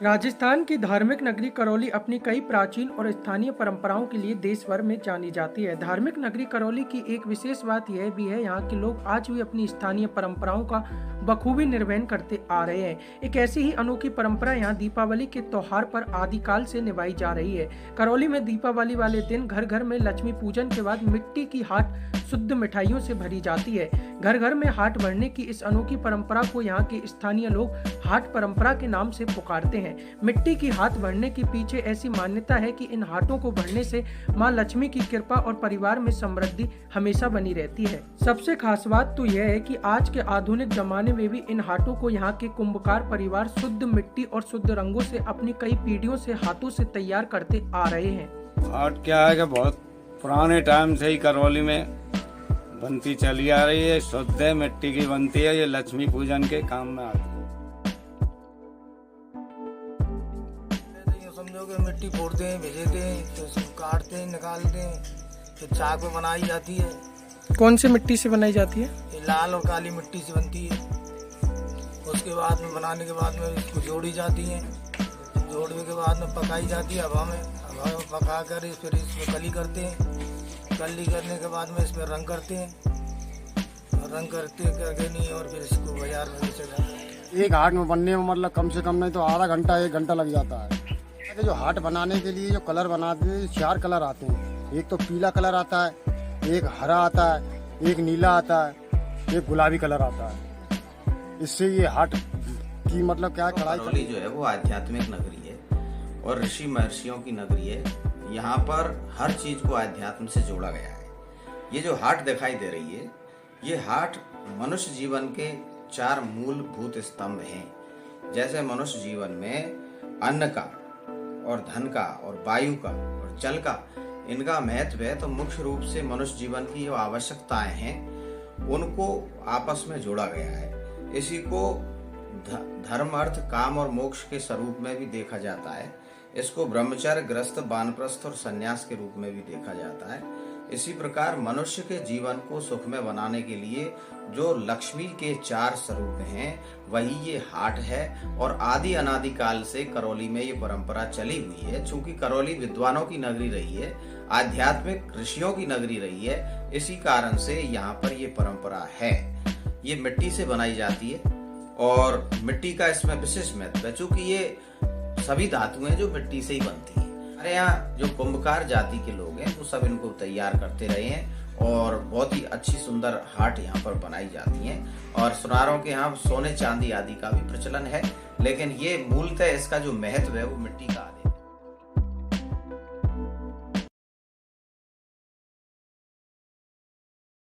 राजस्थान की धार्मिक नगरी करौली अपनी कई प्राचीन और स्थानीय परंपराओं के लिए देश भर में जानी जाती है। धार्मिक नगरी करौली की एक विशेष बात यह भी है, यहाँ के लोग आज भी अपनी स्थानीय परंपराओं का बखूबी निर्वहन करते आ रहे हैं। एक ऐसी ही अनोखी परंपरा यहाँ दीपावली के त्योहार पर आदिकाल से निभाई जा रही है। करौली में दीपावली वाले दिन घर घर में लक्ष्मी पूजन के बाद मिट्टी की हाट शुद्ध मिठाइयों से भरी जाती है। घर घर में हाट भरने की इस अनोखी परंपरा को यहाँ के स्थानीय लोग हाट परंपरा के नाम से पुकारते हैं। मिट्टी की हाट भरने के पीछे ऐसी मान्यता है कि इन हाटों को भरने से मां लक्ष्मी की कृपा और परिवार में समृद्धि हमेशा बनी रहती है। सबसे खास बात तो यह है कि आज के आधुनिक जमाने में भी इन हाटों को यहाँ के कुंभकार परिवार शुद्ध मिट्टी और शुद्ध रंगों से अपनी कई पीढ़ियों से हाथों से तैयार करते आ रहे हैं। हाट क्या है कि बहुत पुराने टाइम से ही करौली में बनती चली आ रही है। शुद्ध है, मिट्टी की बनती है। ये लक्ष्मी पूजन के काम में आती है। समझो कि मिट्टी फोड़ते हैं, भिजेते हैं, फिर उसको काटते हैं, निकालते हैं, फिर चाक में बनाई जाती है। कौन सी मिट्टी से बनाई जाती है? ये लाल और काली मिट्टी से बनती है। उसके बाद में बनाने के बाद में इसको जोड़ी जाती है। जोड़ने के बाद में पकाई जाती है हवा में पका कर फिर इसमें कली करते हैं। कली करने के बाद में इसमें रंग करते हैं। रंग करके नहीं और फिर इसको बाजार में बेचा जाता है। एक हाट में बनने में मतलब कम से कम नहीं तो आधा घंटा 1 घंटा लग जाता है। जो हाट बनाने के लिए जो कलर बनाते हैं 4 कलर आते हैं। एक तो पीला कलर आता है, एक हरा आता है, एक नीला आता है, एक गुलाबी कलर आता है। इससे ये हाट की मतलब क्या करौली जो है वो आध्यात्मिक नगरी है और ऋषि महर्षियों की नगरी है। यहाँ पर हर चीज को अध्यात्म से जोड़ा गया है। ये जो हाट दिखाई दे रही है, ये हाट मनुष्य जीवन के 4 मूलभूत स्तंभ हैं। जैसे मनुष्य जीवन में अन्न का और धन का और वायु का और जल का इनका महत्व है, तो मुख्य रूप से मनुष्य जीवन की जो आवश्यकताएं हैं उनको आपस में जोड़ा गया है। इसी को धर्म, अर्थ, काम और मोक्ष के स्वरूप में भी देखा जाता है। इसको ब्रह्मचर्य, गृहस्थ, वानप्रस्थ और संन्यास के रूप में भी देखा जाता है। इसी प्रकार मनुष्य के जीवन को सुखमय बनाने के लिए जो लक्ष्मी के 4 स्वरूप हैं वही ये हाट है। और आदि अनादि काल से करौली में ये परंपरा चली हुई है। चूंकि करौली विद्वानों की नगरी रही है, आध्यात्मिक ऋषियों की नगरी रही है, इसी कारण से यहाँ पर ये परंपरा है। ये मिट्टी से बनाई जाती है और मिट्टी का इसमें विशेष महत्व है, चूंकि ये सभी धातुएं जो मिट्टी से ही बनती हैं। हमारे यहाँ जो कुंभकार जाति के लोग हैं वो सब इनको तैयार करते रहे हैं और बहुत ही अच्छी सुंदर हाट यहाँ पर बनाई जाती हैं। और सुनारों के यहाँ सोने चांदी आदि का भी प्रचलन है, लेकिन ये मूलतः इसका जो महत्व है वो मिट्टी का